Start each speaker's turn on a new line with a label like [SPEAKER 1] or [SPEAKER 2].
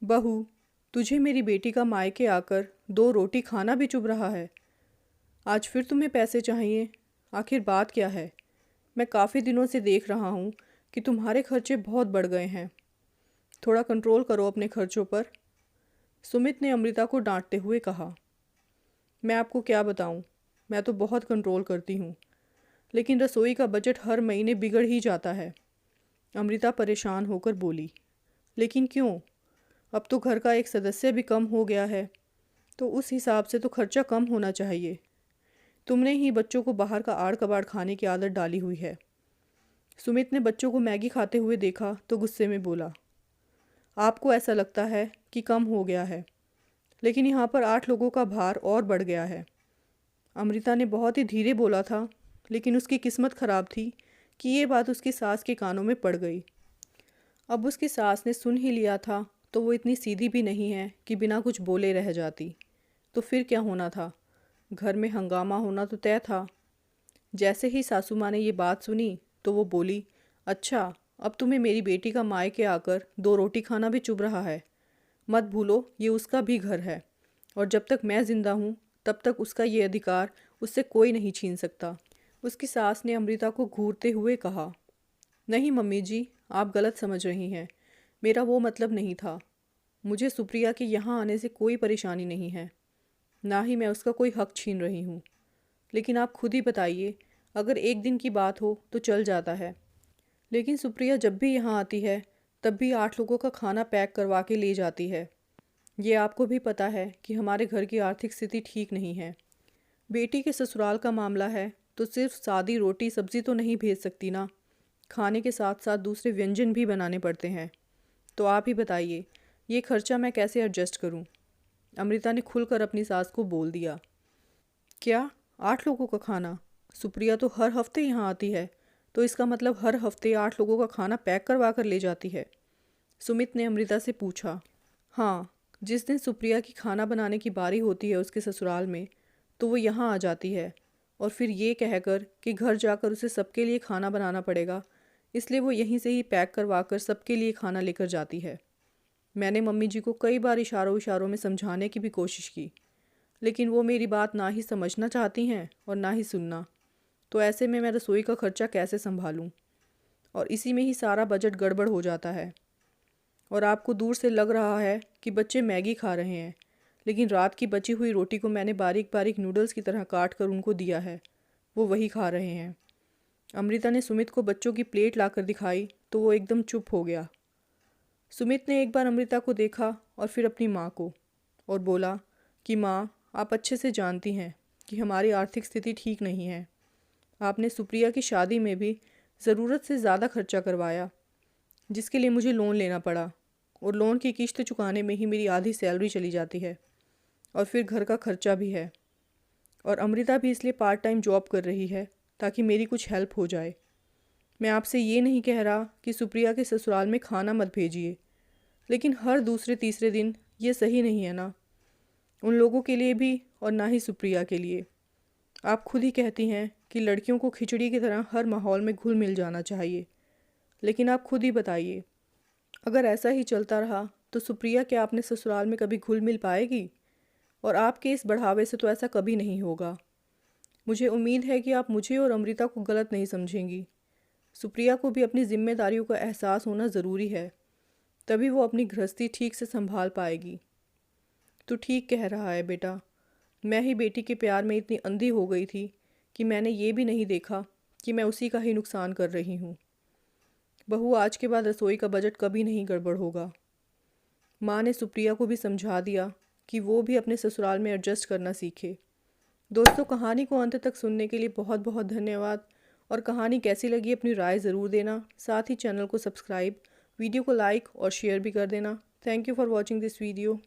[SPEAKER 1] बहू, तुझे मेरी बेटी का मायके आकर 2 रोटी खाना भी चुभ रहा है। आज फिर तुम्हें पैसे चाहिए। आखिर बात क्या है? मैं काफ़ी दिनों से देख रहा हूँ कि तुम्हारे खर्चे बहुत बढ़ गए हैं। थोड़ा कंट्रोल करो अपने खर्चों पर। सुमित ने अमृता को डांटते हुए कहा। मैं आपको क्या बताऊँ, मैं तो बहुत कंट्रोल करती हूँ, लेकिन रसोई का बजट हर महीने बिगड़ ही जाता है। अमृता परेशान होकर बोली। लेकिन क्यों? अब तो घर का एक सदस्य भी कम हो गया है, तो उस हिसाब से तो खर्चा कम होना चाहिए। तुमने ही बच्चों को बाहर का आड़ कबाड़ खाने की आदत डाली हुई है। सुमित ने बच्चों को मैगी खाते हुए देखा तो गुस्से में बोला। आपको ऐसा लगता है कि कम हो गया है, लेकिन यहाँ पर 8 लोगों का भार और बढ़ गया है। अमृता ने बहुत ही धीरे बोला था, लेकिन उसकी किस्मत ख़राब थी कि ये बात उसकी सास के कानों में पड़ गई। अब उसकी सास ने सुन ही लिया था, तो वो इतनी सीधी भी नहीं है कि बिना कुछ बोले रह जाती। तो फिर क्या होना था? घर में हंगामा होना तो तय था। जैसे ही सासू माँ ने ये बात सुनी तो वो बोली, अच्छा, अब तुम्हें मेरी बेटी का मायके आकर 2 रोटी खाना भी चुभ रहा है। मत भूलो, ये उसका भी घर है, और जब तक मैं जिंदा हूँ तब तक उसका ये अधिकार उससे कोई नहीं छीन सकता। उसकी सास ने अमृता को घूरते हुए कहा। नहीं मम्मी जी, आप गलत समझ रही हैं। मेरा वो मतलब नहीं था। मुझे सुप्रिया के यहाँ आने से कोई परेशानी नहीं है, ना ही मैं उसका कोई हक छीन रही हूँ। लेकिन आप खुद ही बताइए, अगर एक दिन की बात हो तो चल जाता है, लेकिन सुप्रिया जब भी यहाँ आती है तब भी 8 लोगों का खाना पैक करवा के ले जाती है। ये आपको भी पता है कि हमारे घर की आर्थिक स्थिति ठीक नहीं है। बेटी के ससुराल का मामला है तो सिर्फ सादी रोटी सब्जी तो नहीं भेज सकती ना, खाने के साथ साथ दूसरे व्यंजन भी बनाने पड़ते हैं। तो आप ही बताइए, ये खर्चा मैं कैसे एडजस्ट करूं? अमृता ने खुलकर अपनी सास को बोल दिया। क्या? 8 लोगों का खाना? सुप्रिया तो हर हफ्ते यहाँ आती है, तो इसका मतलब हर हफ्ते 8 लोगों का खाना पैक करवा कर ले जाती है? सुमित ने अमृता से पूछा। हाँ, जिस दिन सुप्रिया की खाना बनाने की बारी होती है उसके ससुराल में, तो वो यहाँ आ जाती है, और फिर ये कहकर कि घर जाकर उसे सबके लिए खाना बनाना पड़ेगा, इसलिए वो यहीं से ही पैक करवा कर सबके लिए खाना लेकर जाती है। मैंने मम्मी जी को कई बार इशारों इशारों में समझाने की भी कोशिश की, लेकिन वो मेरी बात ना ही समझना चाहती हैं और ना ही सुनना। तो ऐसे में मैं रसोई का खर्चा कैसे संभालूं? और इसी में ही सारा बजट गड़बड़ हो जाता है। और आपको दूर से लग रहा है कि बच्चे मैगी खा रहे हैं, लेकिन रात की बची हुई रोटी को मैंने बारीक बारीक नूडल्स की तरह काट कर उनको दिया है, वो वही खा रहे हैं। अमृता ने सुमित को बच्चों की प्लेट लाकर दिखाई तो वो एकदम चुप हो गया। सुमित ने एक बार अमृता को देखा और फिर अपनी माँ को, और बोला कि माँ, आप अच्छे से जानती हैं कि हमारी आर्थिक स्थिति ठीक नहीं है। आपने सुप्रिया की शादी में भी ज़रूरत से ज़्यादा खर्चा करवाया, जिसके लिए मुझे लोन लेना पड़ा, और लोन की किश्त चुकाने में ही मेरी आधी सैलरी चली जाती है, और फिर घर का खर्चा भी है। और अमृता भी इसलिए पार्ट टाइम जॉब कर रही है ताकि मेरी कुछ हेल्प हो जाए। मैं आपसे ये नहीं कह रहा कि सुप्रिया के ससुराल में खाना मत भेजिए, लेकिन हर दूसरे तीसरे दिन ये सही नहीं है ना, उन लोगों के लिए भी और ना ही सुप्रिया के लिए। आप खुद ही कहती हैं कि लड़कियों को खिचड़ी की तरह हर माहौल में घुल मिल जाना चाहिए, लेकिन आप खुद ही बताइए, अगर ऐसा ही चलता रहा तो सुप्रिया क्या अपने ससुराल में कभी घुल मिल पाएगी? और आपके इस बढ़ावे से तो ऐसा कभी नहीं होगा। मुझे उम्मीद है कि आप मुझे और अमृता को गलत नहीं समझेंगी। सुप्रिया को भी अपनी जिम्मेदारियों का एहसास होना ज़रूरी है, तभी वो अपनी गृहस्थी ठीक से संभाल पाएगी। तो ठीक कह रहा है बेटा, मैं ही बेटी के प्यार में इतनी अंधी हो गई थी कि मैंने ये भी नहीं देखा कि मैं उसी का ही नुकसान कर रही हूँ। बहू, आज के बाद रसोई का बजट कभी नहीं गड़बड़ होगा। माँ ने सुप्रिया को भी समझा दिया कि वो भी अपने ससुराल में एडजस्ट करना सीखे। दोस्तों, कहानी को अंत तक सुनने के लिए बहुत बहुत धन्यवाद। और कहानी कैसी लगी अपनी राय ज़रूर देना। साथ ही चैनल को सब्सक्राइब, वीडियो को लाइक और शेयर भी कर देना। Thank you for watching this video.